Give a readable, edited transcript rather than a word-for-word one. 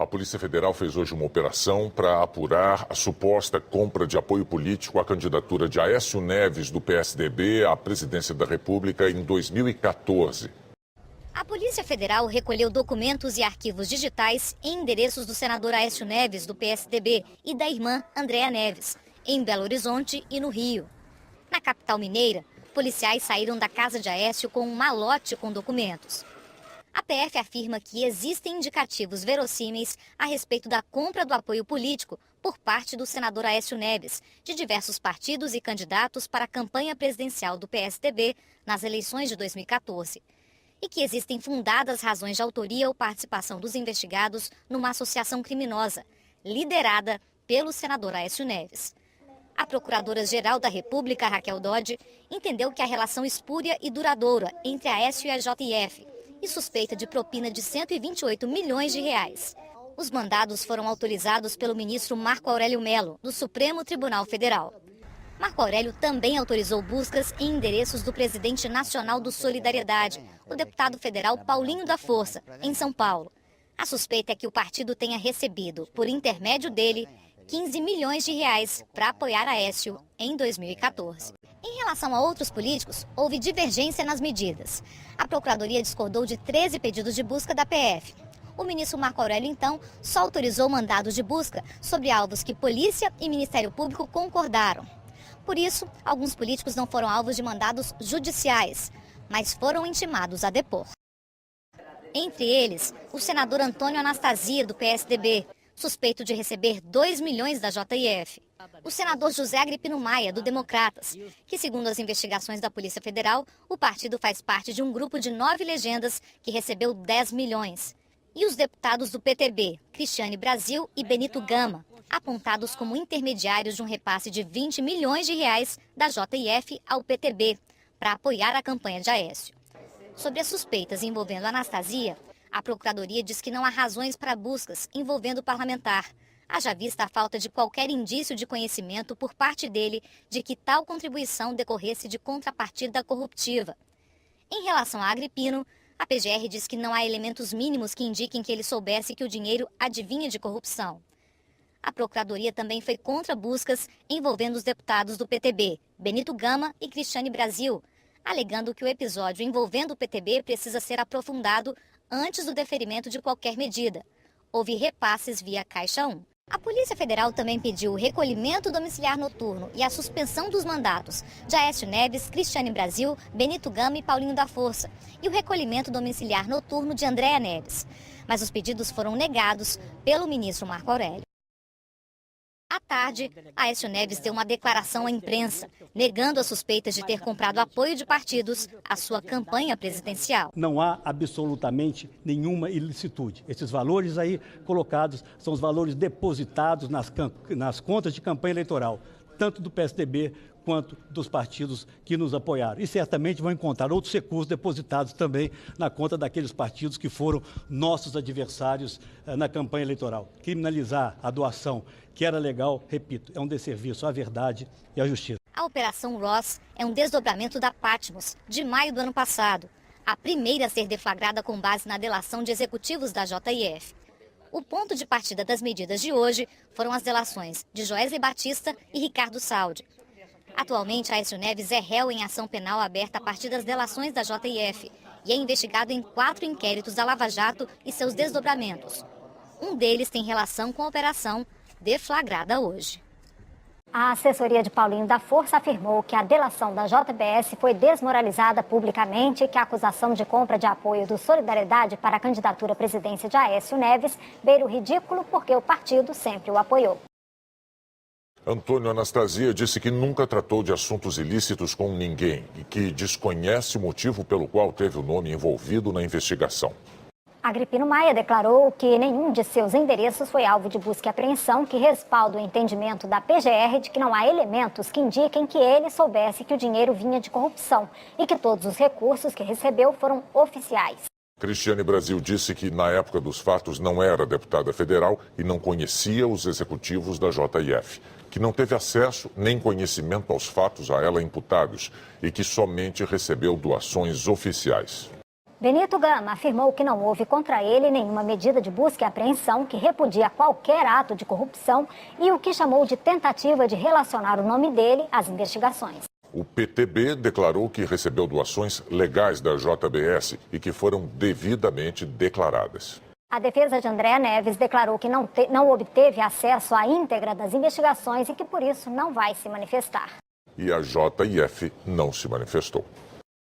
Polícia Federal fez hoje uma operação para apurar a suposta compra de apoio político à candidatura de Aécio Neves, do PSDB, à presidência da República em 2014. A Polícia Federal recolheu documentos e arquivos digitais em endereços do senador Aécio Neves, do PSDB, e da irmã Andréa Neves, em Belo Horizonte e no Rio. Na capital mineira, policiais saíram da casa de Aécio com um malote com documentos. A PF afirma que existem indicativos verossímeis a respeito da compra do apoio político por parte do senador Aécio Neves, de diversos partidos e candidatos para a campanha presidencial do PSDB nas eleições de 2014. E que existem fundadas razões de autoria ou participação dos investigados numa associação criminosa, liderada pelo senador Aécio Neves. A Procuradora-Geral da República, Raquel Dodge, entendeu que a relação espúria e duradoura entre Aécio e a JF e suspeita de propina de 128 milhões de reais. Os mandados foram autorizados pelo ministro Marco Aurélio Mello, do Supremo Tribunal Federal. Marco Aurélio também autorizou buscas em endereços do presidente nacional do Solidariedade, o deputado federal Paulinho da Força, em São Paulo. A suspeita é que o partido tenha recebido, por intermédio dele, 15 milhões de reais para apoiar Aécio em 2014. Em relação a outros políticos, houve divergência nas medidas. A Procuradoria discordou de 13 pedidos de busca da PF. O ministro Marco Aurélio, então, só autorizou mandados de busca sobre alvos que Polícia e Ministério Público concordaram. Por isso, alguns políticos não foram alvos de mandados judiciais, mas foram intimados a depor. Entre eles, o senador Antônio Anastasia, do PSDB, suspeito de receber 2 milhões da JF. O senador José Agripino Maia, do Democratas, que, segundo as investigações da Polícia Federal, o partido faz parte de um grupo de 9 legendas que recebeu 10 milhões. E os deputados do PTB, Cristiane Brasil e Benito Gama, apontados como intermediários de um repasse de 20 milhões de reais da JF ao PTB, para apoiar a campanha de Aécio. Sobre as suspeitas envolvendo Anastasia, a Procuradoria diz que não há razões para buscas envolvendo o parlamentar, haja vista a falta de qualquer indício de conhecimento por parte dele de que tal contribuição decorresse de contrapartida corruptiva. Em relação a Agripino, a PGR diz que não há elementos mínimos que indiquem que ele soubesse que o dinheiro advinha de corrupção. A Procuradoria também foi contra buscas envolvendo os deputados do PTB, Benito Gama e Cristiane Brasil, alegando que o episódio envolvendo o PTB precisa ser aprofundado antes do deferimento de qualquer medida. Houve repasses via Caixa 1. A Polícia Federal também pediu o recolhimento domiciliar noturno e a suspensão dos mandatos de Aécio Neves, Cristiane Brasil, Benito Gama e Paulinho da Força, e o recolhimento domiciliar noturno de Andréa Neves. Mas os pedidos foram negados pelo ministro Marco Aurélio. À tarde, Aécio Neves deu uma declaração à imprensa, negando as suspeitas de ter comprado apoio de partidos à sua campanha presidencial. Não há absolutamente nenhuma ilicitude. Esses valores aí colocados são os valores depositados nas contas de campanha eleitoral, tanto do PSDB quanto dos partidos que nos apoiaram. E certamente vão encontrar outros recursos depositados também na conta daqueles partidos que foram nossos adversários na campanha eleitoral. Criminalizar a doação, que era legal, repito, é um desserviço à verdade e à justiça. A Operação Ross é um desdobramento da Patmos, de maio do ano passado, a primeira a ser deflagrada com base na delação de executivos da JF. O ponto de partida das medidas de hoje foram as delações de Joesley Batista e Ricardo Saldi. Atualmente, Aécio Neves é réu em ação penal aberta a partir das delações da JF e é investigado em 4 inquéritos da Lava Jato e seus desdobramentos. Um deles tem relação com a operação deflagrada hoje. A assessoria de Paulinho da Força afirmou que a delação da JBS foi desmoralizada publicamente e que a acusação de compra de apoio do Solidariedade para a candidatura à presidência de Aécio Neves beira o ridículo porque o partido sempre o apoiou. Antônio Anastasia disse que nunca tratou de assuntos ilícitos com ninguém e que desconhece o motivo pelo qual teve o nome envolvido na investigação. Agripino Maia declarou que nenhum de seus endereços foi alvo de busca e apreensão, que respalda o entendimento da PGR de que não há elementos que indiquem que ele soubesse que o dinheiro vinha de corrupção e que todos os recursos que recebeu foram oficiais. Cristiane Brasil disse que, na época dos fatos, não era deputada federal e não conhecia os executivos da JF, que não teve acesso nem conhecimento aos fatos a ela imputados e que somente recebeu doações oficiais. Benito Gama afirmou que não houve contra ele nenhuma medida de busca e apreensão que repudia qualquer ato de corrupção e o que chamou de tentativa de relacionar o nome dele às investigações. O PTB declarou que recebeu doações legais da JBS e que foram devidamente declaradas. A defesa de Andréa Neves declarou que não obteve acesso à íntegra das investigações e que por isso não vai se manifestar. E a JIF não se manifestou.